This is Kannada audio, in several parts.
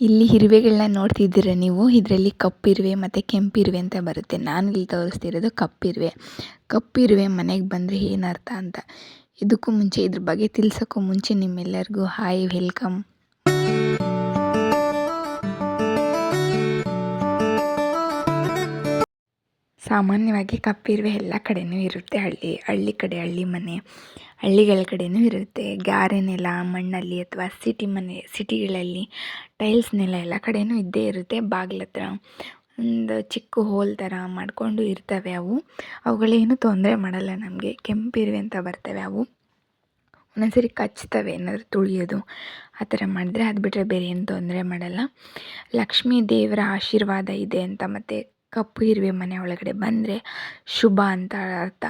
ಇಲ್ಲಿ ಇರುವೆಗಳನ್ನ ನೋಡ್ತಿದ್ದೀರಾ ನೀವು. ಇದರಲ್ಲಿ ಕಪ್ಪಿರುವೆ ಮತ್ತು ಕೆಂಪಿರುವೆ ಅಂತ ಬರುತ್ತೆ. ನಾನಿಲ್ಲಿ ತೋರಿಸ್ತಿರೋದು ಕಪ್ಪಿರುವೆ. ಕಪ್ಪಿರುವೆ ಮನೆಗೆ ಬಂದರೆ ಏನು ಅರ್ಥ ಅಂತ. ಇದಕ್ಕೂ ಮುಂಚೆ ಇದ್ರ ಬಗ್ಗೆ ತಿಳಿಸೋಕ್ಕೂ ಮುಂಚೆ ನಿಮ್ಮೆಲ್ಲರಿಗೂ ಹಾಯ್, ವೆಲ್ಕಮ್. ಸಾಮಾನ್ಯವಾಗಿ ಕಪ್ಪಿರುವೆ ಎಲ್ಲ ಕಡೆಯೂ ಇರುತ್ತೆ. ಹಳ್ಳಿ ಕಡೆ, ಹಳ್ಳಿ ಮನೆ, ಹಳ್ಳಿಗಳ ಕಡೆಯೂ ಇರುತ್ತೆ. ಗಾರೆ ನೆಲ, ಮಣ್ಣಲ್ಲಿ ಅಥವಾ ಸಿಟಿಗಳಲ್ಲಿ ಟೈಲ್ಸ್ ನೆಲ ಎಲ್ಲ ಕಡೆಯೂ ಇದ್ದೇ ಇರುತ್ತೆ. ಬಾಗಿಲತ್ರ ಒಂದು ಚಿಕ್ಕ ಹೋಲ್ ಥರ ಮಾಡಿಕೊಂಡು ಇರ್ತವೆ. ಅವುಗಳೇನು ತೊಂದರೆ ಮಾಡಲ್ಲ ನಮಗೆ. ಕೆಂಪಿರುವೆ ಅಂತ ಬರ್ತವೆ. ಅವು ಒಂದೊಂದ್ಸರಿ ಕಚ್ತವೆ, ಏನಾದರೂ ತುಳಿಯೋದು ಆ ಥರ ಮಾಡಿದ್ರೆ. ಅದು ಬಿಟ್ಟರೆ ಬೇರೆ ಏನು ತೊಂದರೆ ಮಾಡಲ್ಲ. ಲಕ್ಷ್ಮೀ ದೇವರ ಆಶೀರ್ವಾದ ಇದೆ ಅಂತ, ಮತ್ತು ಕಪ್ಪು ಇರುವೆ ಮನೆ ಒಳಗಡೆ ಬಂದರೆ ಶುಭ ಅಂತ ಅರ್ಥ.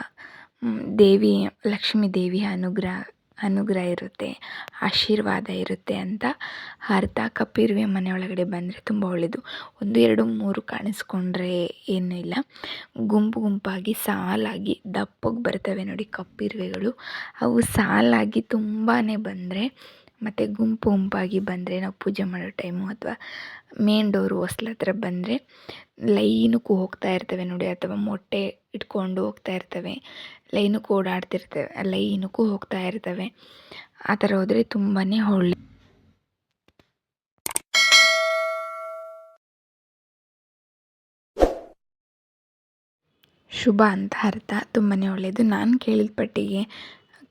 ಲಕ್ಷ್ಮೀ ದೇವಿಯ ಅನುಗ್ರಹ ಇರುತ್ತೆ, ಆಶೀರ್ವಾದ ಇರುತ್ತೆ ಅಂತ ಅರ್ಥ. ಕಪ್ಪಿರುವೆ ಮನೆ ಒಳಗಡೆ ಬಂದರೆ ತುಂಬ ಒಳ್ಳೆಯದು. 1, 2, 3 ಕಾಣಿಸ್ಕೊಂಡ್ರೆ ಏನೂ ಇಲ್ಲ. ಗುಂಪಾಗಿ ಸಾಲಾಗಿ ದಪ್ಪಗೆ ಬರ್ತವೆ ನೋಡಿ ಕಪ್ಪಿರುವೆಗಳು. ಅವು ಸಾಲಾಗಿ ತುಂಬಾ ಬಂದರೆ, ಮತ್ತು ಗುಂಪಾಗಿ ಬಂದರೆ, ನಾವು ಪೂಜೆ ಮಾಡೋ ಟೈಮು ಅಥವಾ ಮೇನ್ ಡೋರು ಹೊಸ್ಲ ಹತ್ರ ಬಂದರೆ ಲೈನಕ್ಕೂ ಹೋಗ್ತಾ ಇರ್ತವೆ ನೋಡಿ, ಅಥವಾ ಮೊಟ್ಟೆ ಇಟ್ಕೊಂಡು ಹೋಗ್ತಾ ಇರ್ತವೆ, ಲೈನಕ್ಕೂ ಓಡಾಡ್ತಿರ್ತವೆ, ಲೈನಕ್ಕೂ ಹೋಗ್ತಾ ಇರ್ತವೆ. ಆ ಥರ ಹೋದರೆ ತುಂಬಾ ಒಳ್ಳೆ ಶುಭ ಅಂತ ಅರ್ಥ. ತುಂಬಾ ಒಳ್ಳೆಯದು. ನಾನು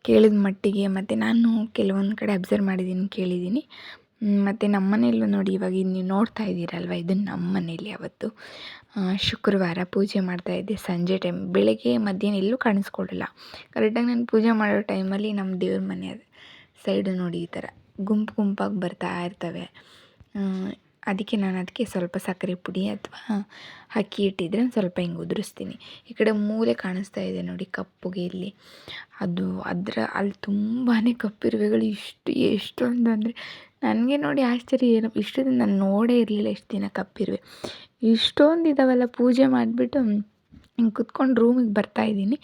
ಕೇಳಿದ ಮಟ್ಟಿಗೆ ಮತ್ತು ನಾನು ಕೆಲವೊಂದು ಕಡೆ ಅಬ್ಸರ್ವ್ ಮಾಡಿದ್ದೀನಿ, ಕೇಳಿದ್ದೀನಿ. ಮತ್ತು ನಮ್ಮ ಮನೆಯಲ್ಲೂ ನೋಡಿ, ಇವಾಗ ನೀವು ನೋಡ್ತಾ ಇದ್ದೀರಲ್ವ, ಇದು ನಮ್ಮ ಮನೇಲಿ ಅವತ್ತು ಶುಕ್ರವಾರ ಪೂಜೆ ಮಾಡ್ತಾಯಿದ್ದೆ ಸಂಜೆ ಟೈಮ್. ಬೆಳಗ್ಗೆ ಮಧ್ಯಾಹ್ನ ಎಲ್ಲೂ ಕಾಣಿಸ್ಕೊಳ್ಳಲ್ಲ. ಕರೆಕ್ಟಾಗಿ ನಾನು ಪೂಜೆ ಮಾಡೋ ಟೈಮಲ್ಲಿ ನಮ್ಮ ದೇವ್ರ ಮನೆ ಸೈಡು ನೋಡಿ ಈ ಥರ ಗುಂಪಾಗಿ ಬರ್ತಾ ಇರ್ತವೆ. ಅದಕ್ಕೆ ಸ್ವಲ್ಪ ಸಕ್ಕರೆ ಪುಡಿ ಅಥವಾ ಅಕ್ಕಿ ಹಿಟ್ಟಿದ್ರೆ ಒಂದು ಸ್ವಲ್ಪ ಹಿಂಗೆ ಉದುರಿಸ್ತೀನಿ. ಈ ಕಡೆ ಮೂಲೆ ಕಾಣಿಸ್ತಾ ಇದೆ ನೋಡಿ ಕಪ್ಪುಗೆ, ಇಲ್ಲಿ ಅಲ್ಲಿ ತುಂಬಾ ಕಪ್ಪಿರುವೆಗಳು. ಎಷ್ಟೊಂದು ಅಂದರೆ ನನಗೆ ನೋಡಿ ಆಶ್ಚರ್ಯ, ಏನು ಇಷ್ಟು ದಿನ ನಾನು ನೋಡೇ ಇರಲಿಲ್ಲ. ಎಷ್ಟು ದಿನ ಕಪ್ಪಿರುವೆ ಇಷ್ಟೊಂದು ಇದ್ದಾವಲ್ಲ. ಪೂಜೆ ಮಾಡಿಬಿಟ್ಟು ಹಿಂಗೆ ಕುತ್ಕೊಂಡು ರೂಮಿಗೆ ಬರ್ತಾಯಿದ್ದೀನಿ,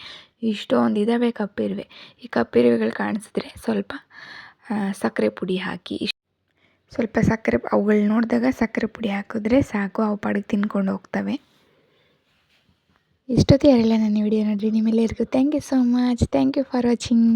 ಇಷ್ಟೊಂದು ಇದ್ದಾವೆ ಕಪ್ಪಿರುವೆ. ಈ ಕಪ್ಪಿರುವೆಗಳು ಕಾಣಿಸಿದ್ರೆ ಸ್ವಲ್ಪ ಸಕ್ಕರೆ ಪುಡಿ ಹಾಕಿ, ಸ್ವಲ್ಪ ಅವುಗಳು ನೋಡಿದಾಗ ಸಕ್ಕರೆ ಪುಡಿ ಹಾಕಿದ್ರೆ ಸಾಕು, ಅವು ಪಾಡಿಗೆ ತಿನ್ಕೊಂಡು ಹೋಗ್ತವೆ. ಇಷ್ಟೊತ್ತು ಯಾರೆಲ್ಲ ನನ್ನ ವಿಡಿಯೋ ನೋಡಿರಿ, ನಿಮ್ಮೆಲ್ಲರಿಗೂ thank you so much. Thank you for watching.